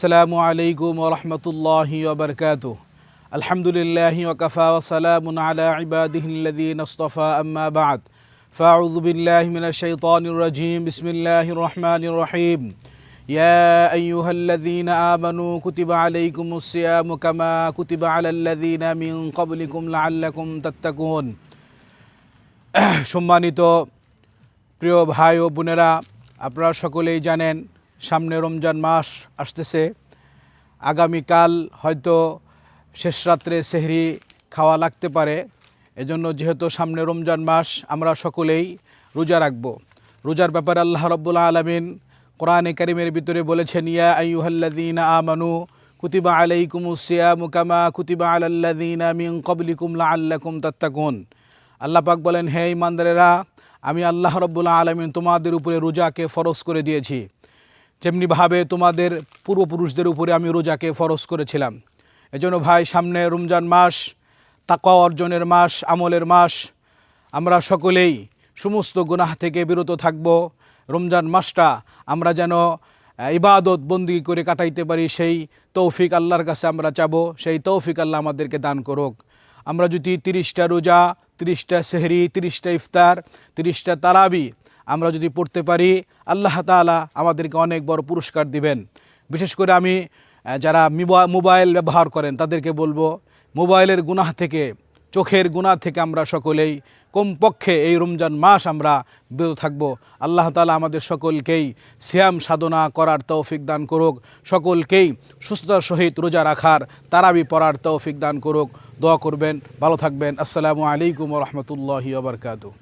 আসসালামু আলাইকুম ওয়া রাহমাতুল্লাহি ওয়া বারাকাতুহু। আলহামদুলিল্লাহি ওয়া কাফা ওয়া সালামুন আলা ইবাদিহিল্লাযীনা ইসতাফা আম্মা বা'দ। ফাআউযু বিল্লাহি মিনাশ শাইতানির রাজীম। বিসমিল্লাহির রহমানির রহিম। ইয়া আইয়ুহাল্লাযীনা আমানু কুতিবা আলাইকুমুস সিয়ামু কামা কুতিবা আলাল্লাযীনা মিন ক্বাবলিকুম লাআল্লাকুম তাত্তাকুন। সম্মানিত প্রিয় ভাই ও বোনেরা, আপনারা সকলেই জানেন সামনে রমজান মাস আসতেছে। আগামীকাল হয়তো শেষ রাত্রে সেহরি খাওয়া লাগতে পারে। এজন্য যেহেতু সামনে রমজান মাস, আমরা সকলেই রোজা রাখব। রোজার ব্যাপারে আল্লাহ রাব্বুল আলামিন কোরআনে কারীমের ভিতরে বলেছেন, ইয়া আইয়ুহাল্লাযীনা আমানু কুতিবা আলাইকুমুস সিয়ামু কামা কুতিবা আলাল্লাযীনা মিন ক্বাবলিকুম লাআল্লাকুম তাত্তাকুন। আল্লাহ পাক বলেন, হে ঈমানদারেরা, আমি আল্লাহ রাব্বুল আলামিন তোমাদের উপরে রোজাকে ফরজ করে দিয়েছি, যেমনিভাবে তোমাদের পূর্বপুরুষদের উপরে আমি রোজাকে ফরজ করেছিলাম। এজন্য ভাই, সামনে রমজান মাস, তাকওয়া অর্জনের মাস, আমলের মাস। আমরা সকলেই সমস্ত গুনাহ থেকে বিরত থাকব। রমজান মাসটা আমরা যেন ইবাদত বন্দেগী করে কাটাইতে পারি, সেই তৌফিক আল্লাহর কাছে আমরা চাবো। সেই তৌফিক আল্লাহ আমাদেরকে দান করুক। আমরা যদি 30টা রোজা, 30টা সেহরি, 30টা ইফতার, 30টা তারাবি আমরা যদি পড়তে পারি, আল্লাহ তাআলা আমাদেরকে অনেক বড় পুরস্কার দিবেন। বিশেষ করে আমি যারা মোবাইল ব্যবহার করেন তাদেরকে বলবো, মোবাইলের গুনাহ থেকে, চোখের গুনাহ থেকে আমরা সকলেই কমপক্ষে এই রমজান মাস আমরা বিরত থাকব। আল্লাহ তাআলা আমাদের সকলকেই সিয়াম সাধনা করার তৌফিক দান করুক, সকলকেই সুস্থতার সহিত রোজা রাখার, তারাবি পড়ার তৌফিক দান করুক। দোয়া করবেন, ভালো থাকবেন। আসসালামু আলাইকুম ওয়া রাহমাতুল্লাহি ওয়া বারাকাতুহু।